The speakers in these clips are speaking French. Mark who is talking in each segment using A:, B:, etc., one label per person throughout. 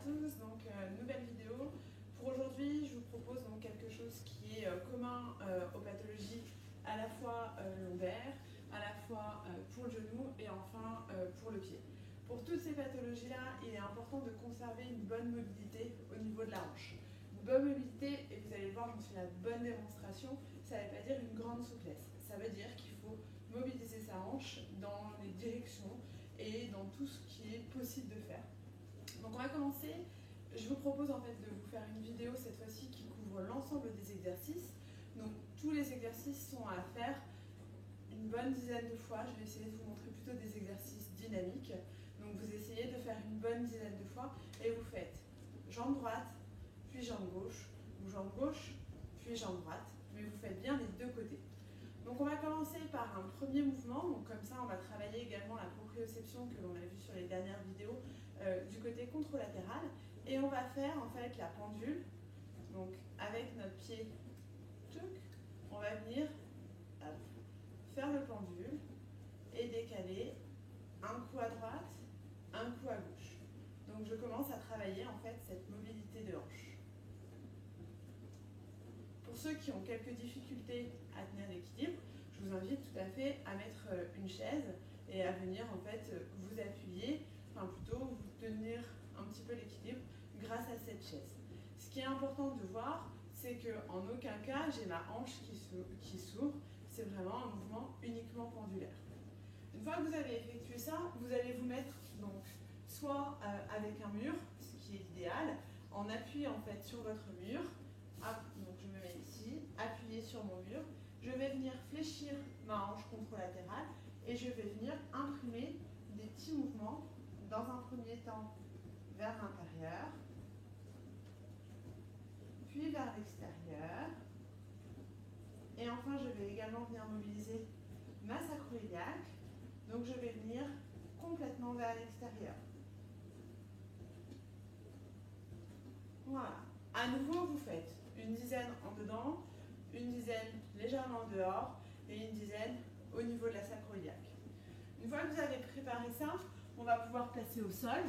A: tous, donc nouvelle vidéo. Pour aujourd'hui, je vous propose donc quelque chose qui est commun aux pathologies à la fois lombaires, à la fois pour le genou et enfin pour le pied. Pour toutes ces pathologies-là, il est important de conserver une bonne mobilité au niveau de la hanche. Une bonne mobilité, et vous allez le voir, j'en suis la bonne démonstration, ça ne veut pas dire une grande souplesse. Ça veut dire qu'il faut mobiliser sa hanche dans les directions et dans tout ce qui est possible de faire. Donc on va commencer. Je vous propose en fait de vous faire une vidéo cette fois-ci qui couvre l'ensemble des exercices. Donc tous les exercices sont à faire une bonne dizaine de fois. Je vais essayer de vous montrer plutôt des exercices dynamiques. Donc vous essayez de faire une bonne dizaine de fois et vous faites jambe droite, puis jambe gauche, ou jambe gauche, puis jambe droite. Mais vous faites bien les deux côtés. Donc on va commencer par un premier mouvement, donc comme ça on va travailler également la proprioception que l'on a vu sur les dernières vidéos du côté contralatéral, et on va faire en fait la pendule, donc avec notre pied, on va venir faire le pendule et décaler un coup à droite, un coup à gauche. Donc je commence à travailler en fait cette mobilité de hanche. Pour ceux qui ont quelques difficultés à tenir l'équilibre, je vous invite tout à fait à mettre une chaise et à venir en fait vous appuyer, enfin plutôt vous tenir un petit peu l'équilibre grâce à cette chaise. Ce qui est important de voir, c'est qu'en aucun cas j'ai ma hanche qui s'ouvre, c'est vraiment un mouvement uniquement pendulaire. Une fois que vous avez effectué ça, vous allez vous mettre donc soit avec un mur, ce qui est l'idéal, en appui en fait sur votre mur. Donc je me mets ici, appuyé sur mon mur. Je vais venir fléchir ma hanche contralatérale et je vais venir imprimer des petits mouvements dans un premier temps vers l'intérieur, puis vers l'extérieur. Et enfin, je vais également venir mobiliser ma sacro-iliaque. Donc je vais venir complètement vers l'extérieur. Voilà. À nouveau, vous faites une dizaine en dedans, une dizaine légèrement en dehors et une dizaine au niveau de la sacro-iliaque. Une fois que vous avez préparé ça, on va pouvoir passer au sol.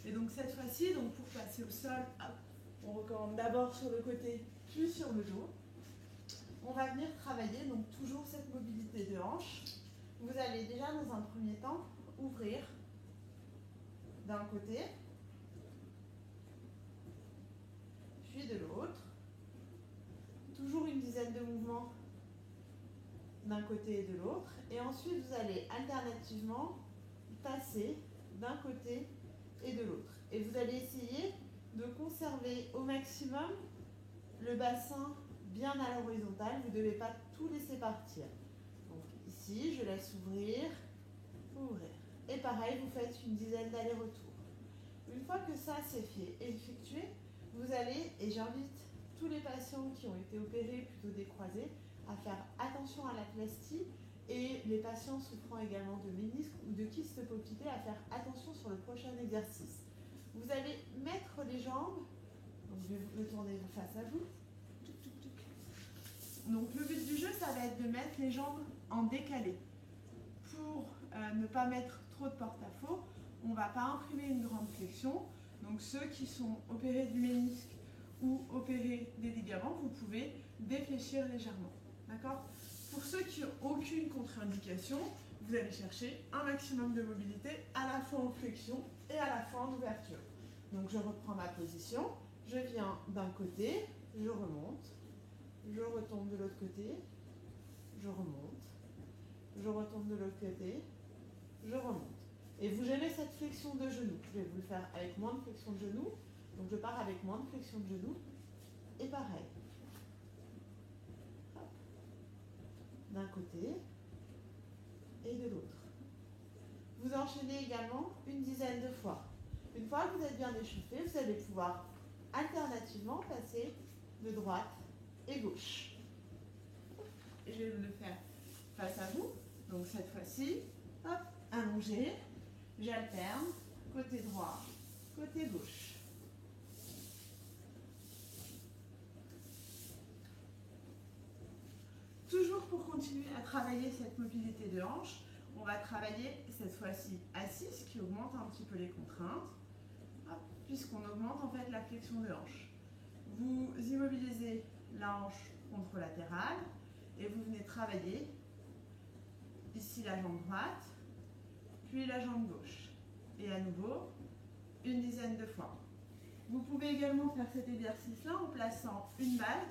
A: Et donc cette fois-ci, pour passer au sol, on recommande d'abord sur le côté, puis sur le dos. On va venir travailler donc toujours cette mobilité de hanche. Vous allez déjà dans un premier temps ouvrir d'un côté, puis de l'autre. Toujours une dizaine de mouvements d'un côté et de l'autre. Et ensuite, vous allez alternativement passer d'un côté et de l'autre. Et vous allez essayer de conserver au maximum le bassin bien à l'horizontale. Vous ne devez pas tout laisser partir. Donc ici, je laisse ouvrir, ouvrir. Et pareil, vous faites une dizaine d'allers-retours. Une fois que ça c'est fait et effectué, vous allez, et j'invite tous les patients qui ont été opérés plutôt des croisés à faire attention à la plastie, et les patients souffrant également de ménisque ou de kyste poplité à faire attention sur le prochain exercice. Vous allez mettre les jambes, donc je vais me tourner face à vous. Donc le but du jeu, ça va être de mettre les jambes en décalé. Pour ne pas mettre trop de porte-à-faux, on ne va pas imprimer une grande flexion. Donc ceux qui sont opérés du ménisque ou opérés des ligaments, vous pouvez défléchir légèrement. D'accord ? Pour ceux qui n'ont aucune contre-indication, vous allez chercher un maximum de mobilité à la fois en flexion et à la fois en ouverture. Donc je reprends ma position, je viens d'un côté, je remonte, je retombe de l'autre côté, je remonte, je retombe de l'autre côté, je remonte. Et vous gérez cette flexion de genou. Je vais vous le faire avec moins de flexion de genou. Donc je pars avec moins de flexion de genou. Et pareil. Hop. D'un côté et de l'autre. Vous enchaînez également une dizaine de fois. Une fois que vous êtes bien échauffé, vous allez pouvoir alternativement passer de droite et gauche. Et je vais vous le faire face à vous. Donc cette fois-ci, hop, allongé. J'alterne, côté droit, côté gauche. Toujours pour continuer à travailler cette mobilité de hanche, on va travailler cette fois-ci assis, ce qui augmente un petit peu les contraintes. Hop. puisqu'on augmente en fait la flexion de hanche. Vous immobilisez la hanche contralatérale et vous venez travailler ici la jambe droite, puis la jambe gauche. Et à nouveau, une dizaine de fois. Vous pouvez également faire cet exercice-là en plaçant une balle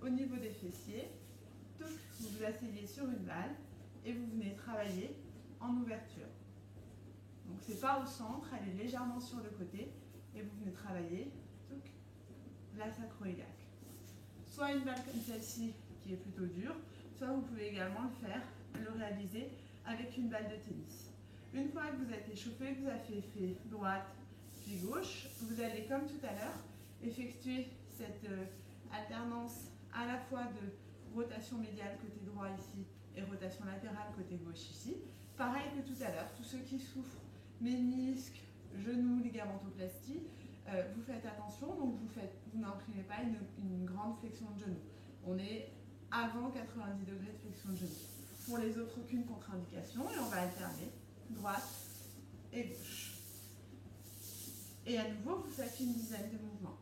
A: au niveau des fessiers. Vous vous asseyez sur une balle et vous venez travailler en ouverture. Donc c'est pas au centre, elle est légèrement sur le côté et vous venez travailler la sacro-iliaque. Soit une balle comme celle-ci qui est plutôt dure, soit vous pouvez également le réaliser avec une balle de tennis. Une fois que vous êtes échauffé, que vous avez fait droite puis gauche, vous allez comme tout à l'heure effectuer cette alternance à la fois de rotation médiale côté droit ici et rotation latérale côté gauche ici. Pareil que tout à l'heure, tous ceux qui souffrent ménisques, genoux, ligamentoplastie, vous faites attention, donc vous n'imprimez pas une grande flexion de genou. On est avant 90 degrés de flexion de genou. Pour les autres, aucune contre-indication et on va alterner droite et gauche. Et à nouveau, vous faites une dizaine de mouvements.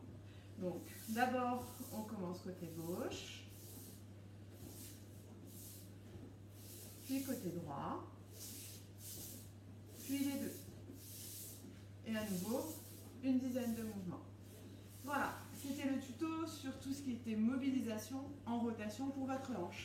A: Donc, d'abord, on commence côté gauche, puis côté droit, puis les deux. Et à nouveau, une dizaine de mouvements. Voilà, c'était le tuto sur tout ce qui était mobilisation en rotation pour votre hanche.